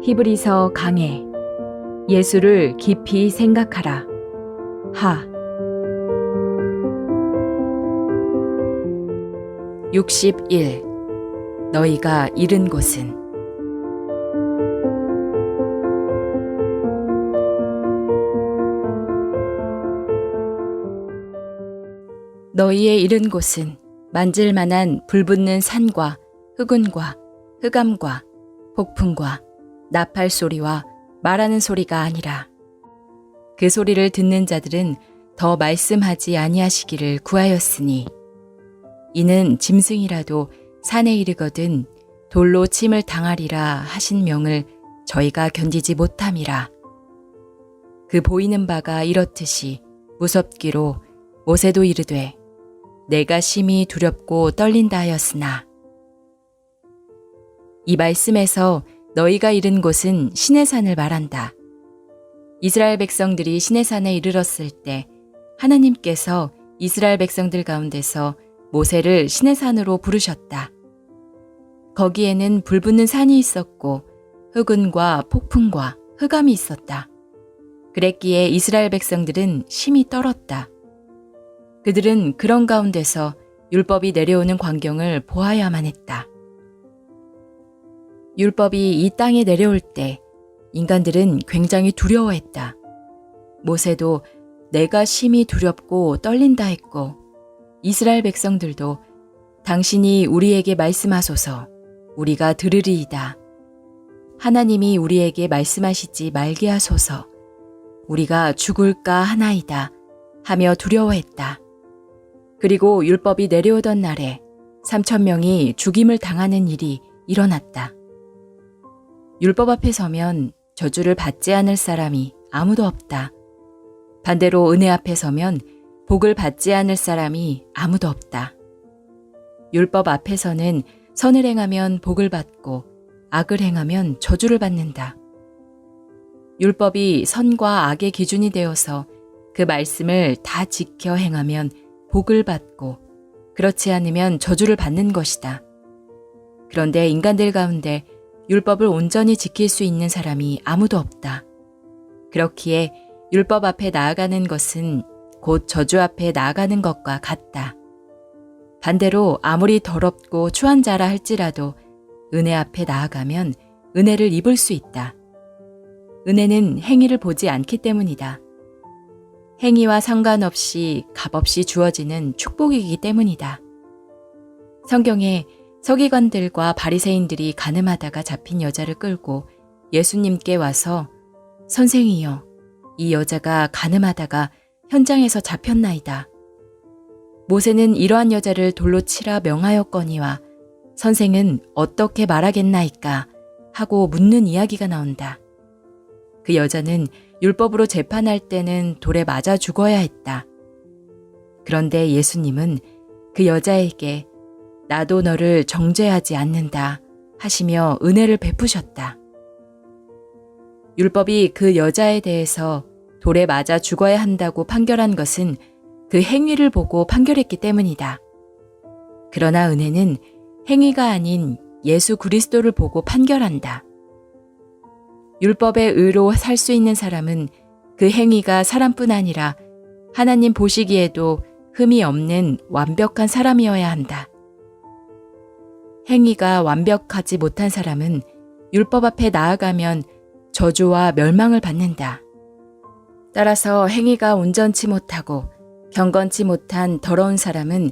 히브리서 강해. 예수를 깊이 생각하라. 하. 61. 너희가 이른 곳은. 너희의 이른 곳은 만질 만한 불붙는 산과 흑운과 흑암과 폭풍과 나팔 소리와 말하는 소리가 아니라, 그 소리를 듣는 자들은 더 말씀하지 아니하시기를 구하였으니, 이는 짐승이라도 산에 이르거든 돌로 침을 당하리라 하신 명을 저희가 견디지 못함이라. 그 보이는 바가 이렇듯이 무섭기로 모세도 이르되 내가 심히 두렵고 떨린다 하였으나, 이 말씀에서 너희가 이른 곳은 시내산을 말한다. 이스라엘 백성들이 시내산에 이르렀을 때 하나님께서 이스라엘 백성들 가운데서 모세를 시내산으로 부르셨다. 거기에는 불붙는 산이 있었고 흑운과 폭풍과 흑암이 있었다. 그랬기에 이스라엘 백성들은 심히 떨었다. 그들은 그런 가운데서 율법이 내려오는 광경을 보아야만 했다. 율법이 이 땅에 내려올 때 인간들은 굉장히 두려워했다. 모세도 내가 심히 두렵고 떨린다 했고, 이스라엘 백성들도 당신이 우리에게 말씀하소서 우리가 들으리이다. 하나님이 우리에게 말씀하시지 말게 하소서 우리가 죽을까 하나이다 하며 두려워했다. 그리고 율법이 내려오던 날에 3,000명이 죽임을 당하는 일이 일어났다. 율법 앞에 서면 저주를 받지 않을 사람이 아무도 없다. 반대로 은혜 앞에 서면 복을 받지 않을 사람이 아무도 없다. 율법 앞에서는 선을 행하면 복을 받고 악을 행하면 저주를 받는다. 율법이 선과 악의 기준이 되어서 그 말씀을 다 지켜 행하면 복을 받고, 그렇지 않으면 저주를 받는 것이다. 그런데 인간들 가운데 율법을 온전히 지킬 수 있는 사람이 아무도 없다. 그렇기에 율법 앞에 나아가는 것은 곧 저주 앞에 나아가는 것과 같다. 반대로 아무리 더럽고 추한 자라 할지라도 은혜 앞에 나아가면 은혜를 입을 수 있다. 은혜는 행위를 보지 않기 때문이다. 행위와 상관없이 값없이 주어지는 축복이기 때문이다. 성경에 서기관들과 바리새인들이 간음하다가 잡힌 여자를 끌고 예수님께 와서 선생이여, 이 여자가 간음하다가 현장에서 잡혔나이다. 모세는 이러한 여자를 돌로 치라 명하였거니와 선생은 어떻게 말하겠나이까 하고 묻는 이야기가 나온다. 그 여자는 율법으로 재판할 때는 돌에 맞아 죽어야 했다. 그런데 예수님은 그 여자에게 나도 너를 정죄하지 않는다 하시며 은혜를 베푸셨다. 율법이 그 여자에 대해서 돌에 맞아 죽어야 한다고 판결한 것은 그 행위를 보고 판결했기 때문이다. 그러나 은혜는 행위가 아닌 예수 그리스도를 보고 판결한다. 율법의 의로 살 수 있는 사람은 그 행위가 사람뿐 아니라 하나님 보시기에도 흠이 없는 완벽한 사람이어야 한다. 행위가 완벽하지 못한 사람은 율법 앞에 나아가면 저주와 멸망을 받는다. 따라서 행위가 온전치 못하고 경건치 못한 더러운 사람은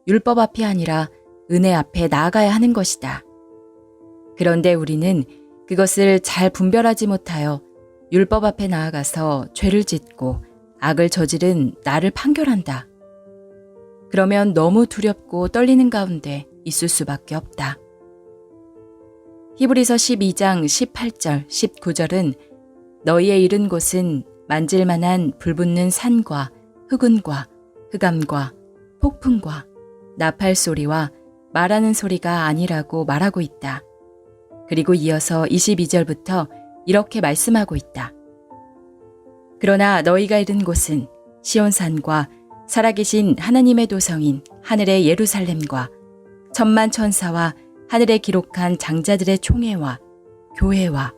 율법 앞이 아니라 은혜 앞에 나아가야 하는 것이다. 그런데 우리는 그것을 잘 분별하지 못하여 율법 앞에 나아가서 죄를 짓고 악을 저지른 나를 판결한다. 그러면 너무 두렵고 떨리는 가운데 있을 수밖에 없다. 히브리서 12장 18절, 19절은 너희의 이른 곳은 만질 만한 불붙는 산과 흑운과 흑암과 폭풍과 나팔 소리와 말하는 소리가 아니라고 말하고 있다. 그리고 이어서 22절부터 이렇게 말씀하고 있다. 그러나 너희가 이른 곳은 시온산과 살아계신 하나님의 도성인 하늘의 예루살렘과 천만 천사와 하늘에 기록한 장자들의 총회와 교회와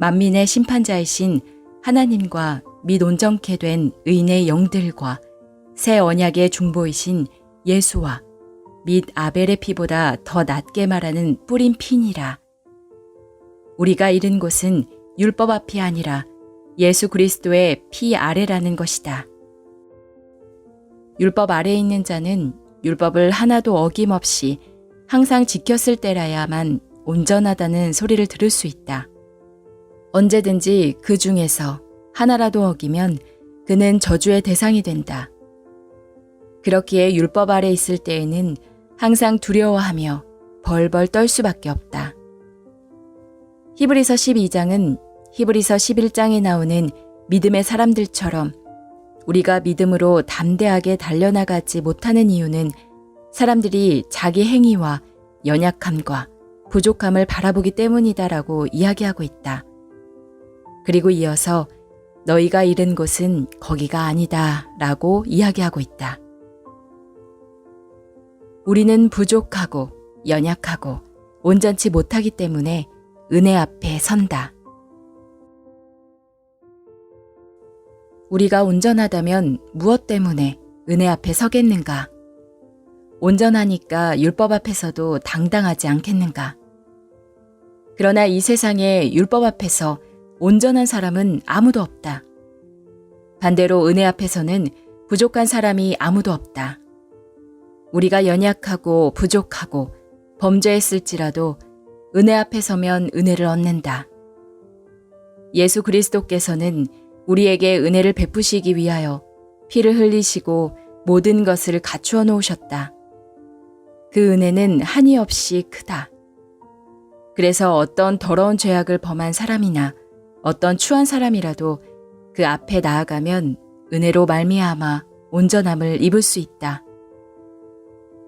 만민의 심판자이신 하나님과 및 온전케 된 의인의 영들과 새 언약의 중보이신 예수와 및 아벨의 피보다 더 낫게 말하는 뿌린 피니라. 우리가 이른 곳은 율법 앞이 아니라 예수 그리스도의 피 아래라는 것이다. 율법 아래에 있는 자는 율법을 하나도 어김없이 항상 지켰을 때라야만 온전하다는 소리를 들을 수 있다. 언제든지 그 중에서 하나라도 어기면 그는 저주의 대상이 된다. 그렇기에 율법 아래 있을 때에는 항상 두려워하며 벌벌 떨 수밖에 없다. 히브리서 12장은 히브리서 11장에 나오는 믿음의 사람들처럼 우리가 믿음으로 담대하게 달려나가지 못하는 이유는 사람들이 자기 행위와 연약함과 부족함을 바라보기 때문이다라고 이야기하고 있다. 그리고 이어서 너희가 이른 곳은 거기가 아니다 라고 이야기하고 있다. 우리는 부족하고 연약하고 온전치 못하기 때문에 은혜 앞에 선다. 우리가 온전하다면 무엇 때문에 은혜 앞에 서겠는가? 온전하니까 율법 앞에서도 당당하지 않겠는가? 그러나 이 세상에 율법 앞에서 온전한 사람은 아무도 없다. 반대로 은혜 앞에서는 부족한 사람이 아무도 없다. 우리가 연약하고 부족하고 범죄했을지라도 은혜 앞에 서면 은혜를 얻는다. 예수 그리스도께서는 우리에게 은혜를 베푸시기 위하여 피를 흘리시고 모든 것을 갖추어 놓으셨다. 그 은혜는 한이 없이 크다. 그래서 어떤 더러운 죄악을 범한 사람이나 어떤 추한 사람이라도 그 앞에 나아가면 은혜로 말미암아 온전함을 입을 수 있다.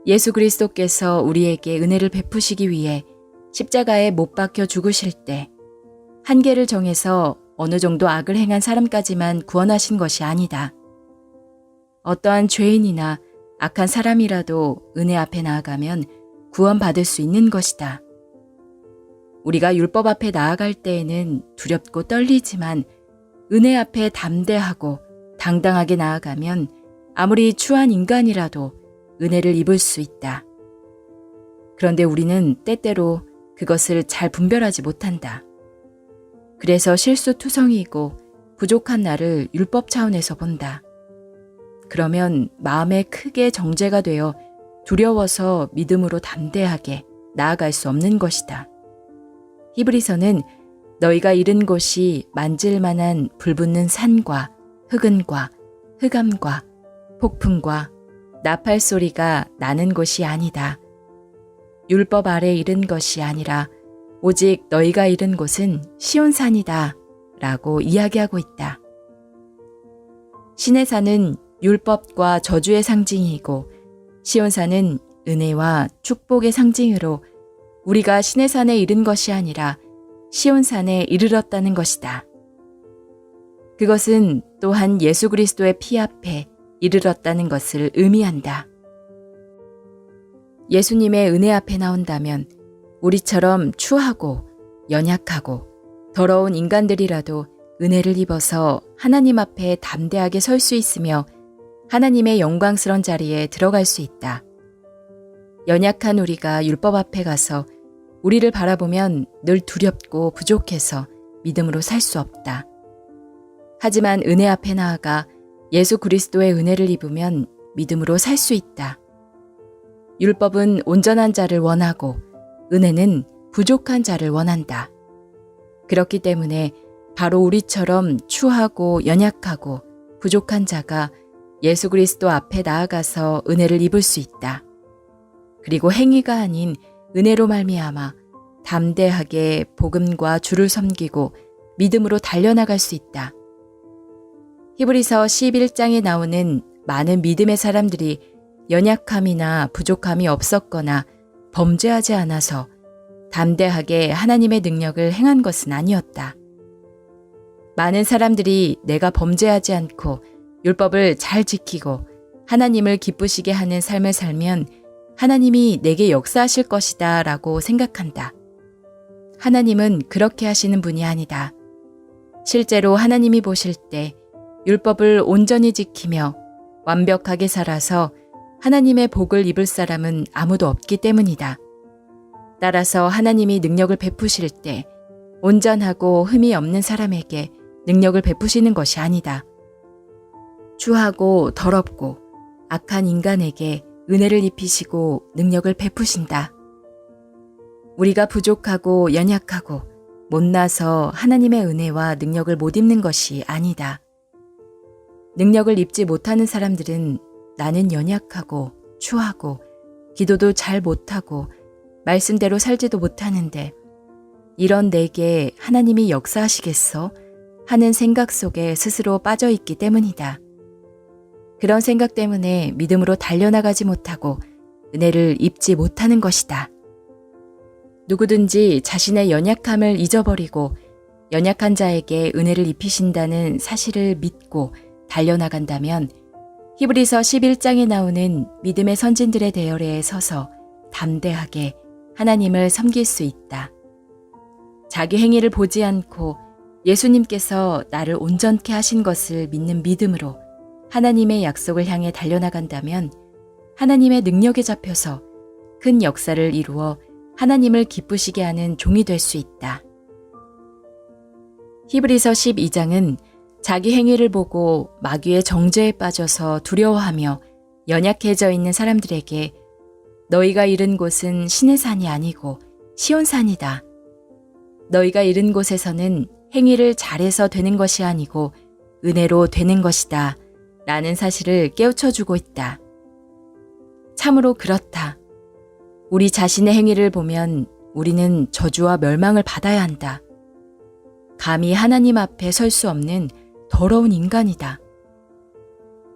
예수 그리스도께서 우리에게 은혜를 베푸시기 위해 십자가에 못 박혀 죽으실 때 한계를 정해서 어느 정도 악을 행한 사람까지만 구원하신 것이 아니다. 어떠한 죄인이나 악한 사람이라도 은혜 앞에 나아가면 구원받을 수 있는 것이다. 우리가 율법 앞에 나아갈 때에는 두렵고 떨리지만 은혜 앞에 담대하고 당당하게 나아가면 아무리 추한 인간이라도 은혜를 입을 수 있다. 그런데 우리는 때때로 그것을 잘 분별하지 못한다. 그래서 실수투성이이고 부족한 나를 율법 차원에서 본다. 그러면 마음에 크게 정죄가 되어 두려워서 믿음으로 담대하게 나아갈 수 없는 것이다. 히브리서는 너희가 이른 곳이 만질 만한 불붙는 산과 흑은과 흑암과 폭풍과 나팔 소리가 나는 곳이 아니다. 율법 아래 이른 것이 아니라 오직 너희가 이른 곳은 시온산이다 라고 이야기하고 있다. 시내산은 율법과 저주의 상징이고 시온산은 은혜와 축복의 상징으로 우리가 시내산에 이른 것이 아니라 시온산에 이르렀다는 것이다. 그것은 또한 예수 그리스도의 피 앞에 이르렀다는 것을 의미한다. 예수님의 은혜 앞에 나온다면 우리처럼 추하고 연약하고 더러운 인간들이라도 은혜를 입어서 하나님 앞에 담대하게 설 수 있으며 하나님의 영광스러운 자리에 들어갈 수 있다. 연약한 우리가 율법 앞에 가서 우리를 바라보면 늘 두렵고 부족해서 믿음으로 살 수 없다. 하지만 은혜 앞에 나아가 예수 그리스도의 은혜를 입으면 믿음으로 살 수 있다. 율법은 온전한 자를 원하고 은혜는 부족한 자를 원한다. 그렇기 때문에 바로 우리처럼 추하고 연약하고 부족한 자가 예수 그리스도 앞에 나아가서 은혜를 입을 수 있다. 그리고 행위가 아닌 은혜로 말미암아 담대하게 복음과 주를 섬기고 믿음으로 달려나갈 수 있다. 히브리서 11장에 나오는 많은 믿음의 사람들이 연약함이나 부족함이 없었거나 범죄하지 않아서 담대하게 하나님의 능력을 행한 것은 아니었다. 많은 사람들이 내가 범죄하지 않고 율법을 잘 지키고 하나님을 기쁘시게 하는 삶을 살면 하나님이 내게 역사하실 것이다 라고 생각한다. 하나님은 그렇게 하시는 분이 아니다. 실제로 하나님이 보실 때 율법을 온전히 지키며 완벽하게 살아서 하나님의 복을 입을 사람은 아무도 없기 때문이다. 따라서 하나님이 능력을 베푸실 때 온전하고 흠이 없는 사람에게 능력을 베푸시는 것이 아니다. 추하고 더럽고 악한 인간에게 은혜를 입히시고 능력을 베푸신다. 우리가 부족하고 연약하고 못나서 하나님의 은혜와 능력을 못 입는 것이 아니다. 능력을 입지 못하는 사람들은 나는 연약하고 추하고 기도도 잘 못하고 말씀대로 살지도 못하는데 이런 내게 하나님이 역사하시겠어? 하는 생각 속에 스스로 빠져 있기 때문이다. 그런 생각 때문에 믿음으로 달려나가지 못하고 은혜를 입지 못하는 것이다. 누구든지 자신의 연약함을 잊어버리고 연약한 자에게 은혜를 입히신다는 사실을 믿고 달려나간다면 히브리서 11장에 나오는 믿음의 선진들의 대열에 서서 담대하게 하나님을 섬길 수 있다. 자기 행위를 보지 않고 예수님께서 나를 온전케 하신 것을 믿는 믿음으로 하나님의 약속을 향해 달려나간다면 하나님의 능력에 잡혀서 큰 역사를 이루어 하나님을 기쁘시게 하는 종이 될 수 있다. 히브리서 12장은 자기 행위를 보고 마귀의 정죄에 빠져서 두려워하며 연약해져 있는 사람들에게 너희가 이른 곳은 신의 산이 아니고 시온산이다. 너희가 이른 곳에서는 행위를 잘해서 되는 것이 아니고 은혜로 되는 것이다. 라는 사실을 깨우쳐주고 있다. 참으로 그렇다. 우리 자신의 행위를 보면 우리는 저주와 멸망을 받아야 한다. 감히 하나님 앞에 설 수 없는 더러운 인간이다.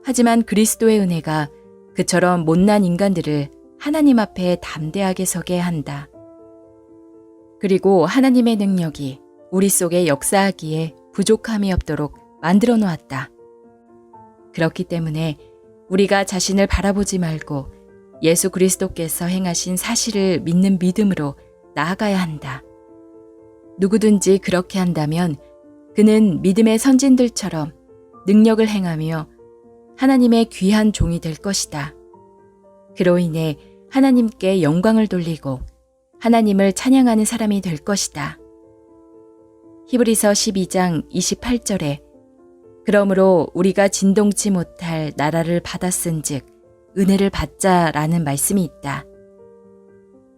하지만 그리스도의 은혜가 그처럼 못난 인간들을 하나님 앞에 담대하게 서게 한다. 그리고 하나님의 능력이 우리 속에 역사하기에 부족함이 없도록 만들어 놓았다. 그렇기 때문에 우리가 자신을 바라보지 말고 예수 그리스도께서 행하신 사실을 믿는 믿음으로 나아가야 한다. 누구든지 그렇게 한다면 그는 믿음의 선진들처럼 능력을 행하며 하나님의 귀한 종이 될 것이다. 그로 인해 하나님께 영광을 돌리고 하나님을 찬양하는 사람이 될 것이다. 히브리서 12장 28절에 그러므로 우리가 진동치 못할 나라를 받았은즉 은혜를 받자라는 말씀이 있다.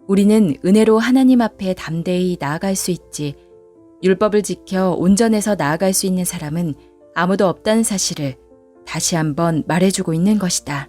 우리는 은혜로 하나님 앞에 담대히 나아갈 수 있지 율법을 지켜 온전해서 나아갈 수 있는 사람은 아무도 없다는 사실을 다시 한번 말해주고 있는 것이다.